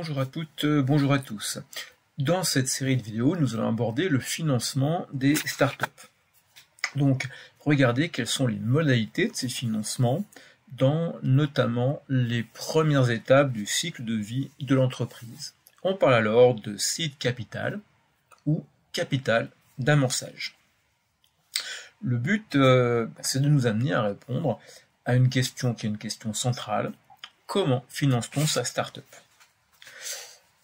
Bonjour à toutes, bonjour à tous. Dans cette série de vidéos, nous allons aborder le financement des startups. Donc, regardez quelles sont les modalités de ces financements dans notamment les premières étapes du cycle de vie de l'entreprise. On parle alors de seed capital ou capital d'amorçage. Le but, c'est de nous amener à répondre à une question qui est une question centrale. Comment finance-t-on sa startup ?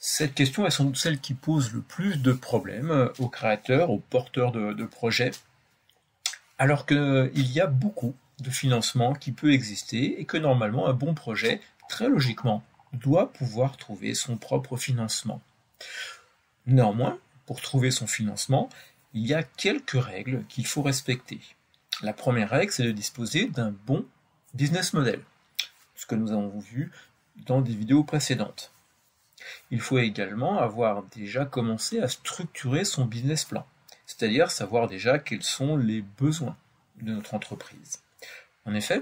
Cette question est sans doute celle qui pose le plus de problèmes aux créateurs, aux porteurs de projets, alors qu'il y a beaucoup de financement qui peut exister et que normalement un bon projet, très logiquement, doit pouvoir trouver son propre financement. Néanmoins, pour trouver son financement, il y a quelques règles qu'il faut respecter. La première règle, c'est de disposer d'un bon business model, ce que nous avons vu dans des vidéos précédentes. Il faut également avoir déjà commencé à structurer son business plan, c'est-à-dire savoir déjà quels sont les besoins de notre entreprise. En effet,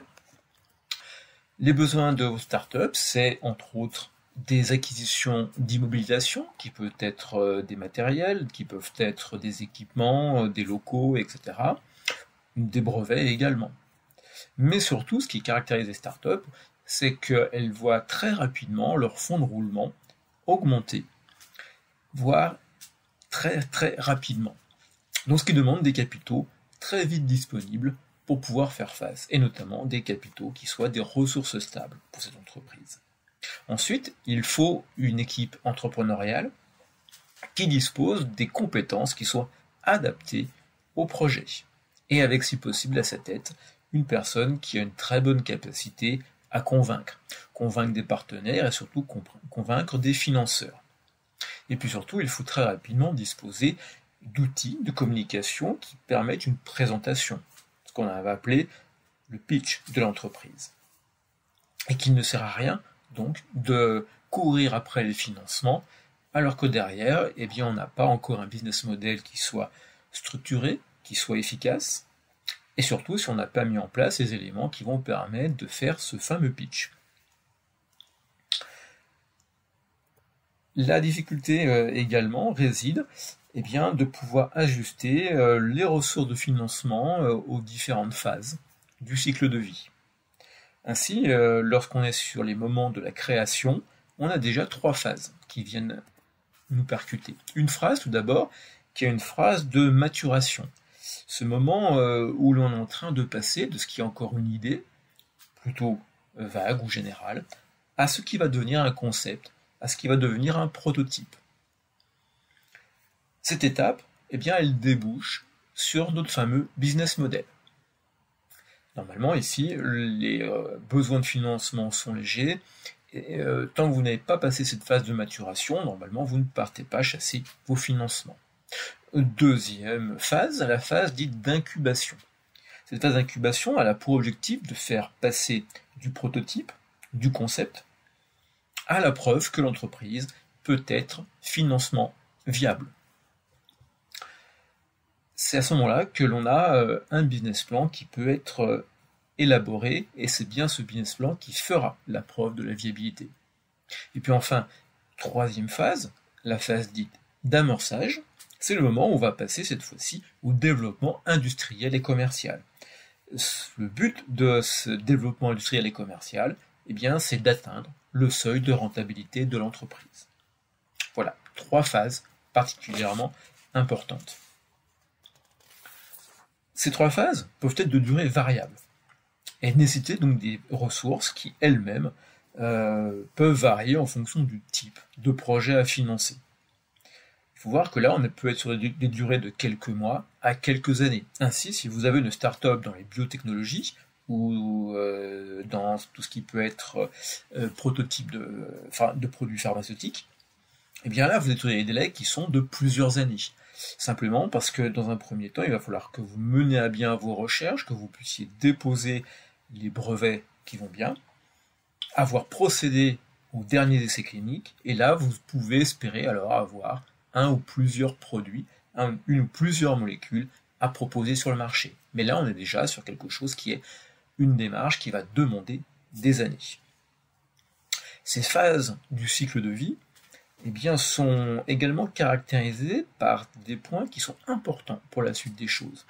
les besoins de vos startups, c'est entre autres des acquisitions d'immobilisation, qui peuvent être des matériels, qui peuvent être des équipements, des locaux, etc., des brevets également. Mais surtout, ce qui caractérise les startups, c'est qu'elles voient très rapidement leur fonds de roulement augmenter, voire très rapidement. Donc ce qui demande des capitaux très vite disponibles pour pouvoir faire face, et notamment des capitaux qui soient des ressources stables pour cette entreprise. Ensuite, il faut une équipe entrepreneuriale qui dispose des compétences qui soient adaptées au projet, et avec si possible à sa tête, une personne qui a une très bonne capacité à convaincre des partenaires et surtout convaincre des financeurs. Et puis surtout, il faut très rapidement disposer d'outils de communication qui permettent une présentation, ce qu'on va appeler le pitch de l'entreprise. Et qu'il ne sert à rien, donc, de courir après les financements, alors que derrière, on n'a pas encore un business model qui soit structuré, qui soit efficace, et surtout si on n'a pas mis en place les éléments qui vont permettre de faire ce fameux pitch. La difficulté également réside de pouvoir ajuster les ressources de financement aux différentes phases du cycle de vie. Ainsi, lorsqu'on est sur les moments de la création, on a déjà 3 phases qui viennent nous percuter. Une phase tout d'abord, qui est une phase de maturation. Ce moment où l'on est en train de passer de ce qui est encore une idée, plutôt vague ou générale, à ce qui va devenir un concept, à ce qui va devenir un prototype. Cette étape, elle débouche sur notre fameux business model. Normalement, ici, les besoins de financement sont légers, et tant que vous n'avez pas passé cette phase de maturation, normalement, vous ne partez pas chasser vos financements. Deuxième phase, la phase dite d'incubation. Cette phase d'incubation, elle a pour objectif de faire passer du prototype, du concept, à la preuve que l'entreprise peut être financement viable. C'est à ce moment-là que l'on a un business plan qui peut être élaboré, et c'est bien ce business plan qui fera la preuve de la viabilité. Et puis enfin, troisième phase, la phase dite d'amorçage, c'est le moment où on va passer cette fois-ci au développement industriel et commercial. Le but de ce développement industriel et commercial, c'est d'atteindre le seuil de rentabilité de l'entreprise. Voilà, 3 phases particulièrement importantes. Ces 3 phases peuvent être de durée variable et nécessiter donc des ressources qui elles-mêmes peuvent varier en fonction du type de projet à financer. Il faut voir que là, on peut être sur des durées de quelques mois à quelques années. Ainsi, si vous avez une start-up dans les biotechnologies ou dans tout ce qui peut être prototype de produits pharmaceutiques, là, vous êtes sur des délais qui sont de plusieurs années. Simplement parce que dans un premier temps, il va falloir que vous menez à bien vos recherches, que vous puissiez déposer les brevets qui vont bien, avoir procédé aux derniers essais cliniques, et là, vous pouvez espérer alors avoir un ou plusieurs produits, une ou plusieurs molécules à proposer sur le marché. Mais là, on est déjà sur quelque chose qui est une démarche qui va demander des années. Ces phases du cycle de vie eh bien, sont également caractérisés par des points qui sont importants pour la suite des choses.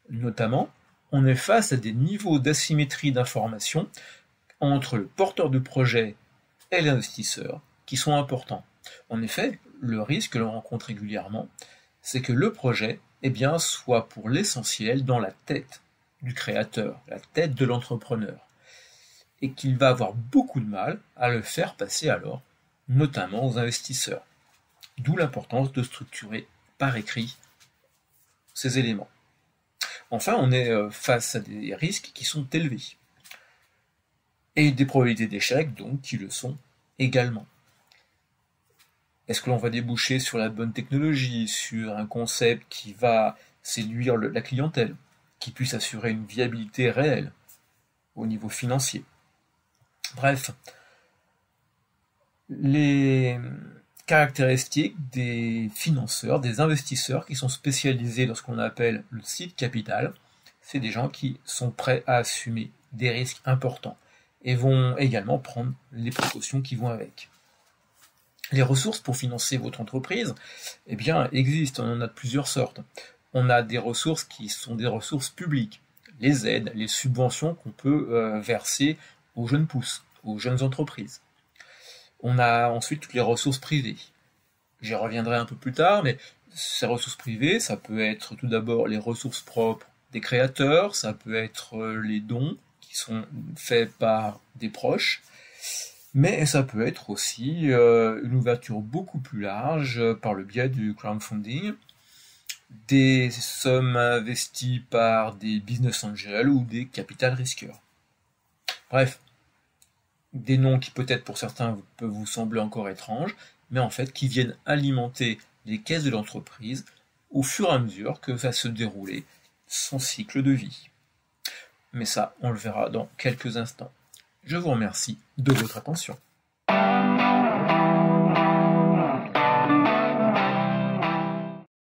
Notamment, on est face à des niveaux d'asymétrie d'information entre le porteur de projet et l'investisseur qui sont importants. En effet, le risque que l'on rencontre régulièrement, c'est que le projet soit pour l'essentiel dans la tête du créateur, la tête de l'entrepreneur, et qu'il va avoir beaucoup de mal à le faire passer alors, notamment aux investisseurs. D'où l'importance de structurer par écrit ces éléments. Enfin, on est face à des risques qui sont élevés, et des probabilités d'échec, donc, qui le sont également. Est-ce que l'on va déboucher sur la bonne technologie, sur un concept qui va séduire la clientèle, qui puisse assurer une viabilité réelle au niveau financier? Bref, les caractéristiques des financeurs, des investisseurs qui sont spécialisés dans ce qu'on appelle le seed capital, c'est des gens qui sont prêts à assumer des risques importants et vont également prendre les précautions qui vont avec. Les ressources pour financer votre entreprise, existent, on en a de plusieurs sortes. On a des ressources qui sont des ressources publiques, les aides, les subventions qu'on peut verser aux jeunes pousses, aux jeunes entreprises. On a ensuite toutes les ressources privées. J'y reviendrai un peu plus tard, mais ces ressources privées, ça peut être tout d'abord les ressources propres des créateurs, ça peut être les dons qui sont faits par des proches, mais ça peut être aussi une ouverture beaucoup plus large par le biais du crowdfunding, des sommes investies par des business angels ou des capital risqueurs. Bref, des noms qui peut-être pour certains peuvent vous sembler encore étranges, mais en fait qui viennent alimenter les caisses de l'entreprise au fur et à mesure que va se dérouler son cycle de vie. Mais ça, on le verra dans quelques instants. Je vous remercie de votre attention.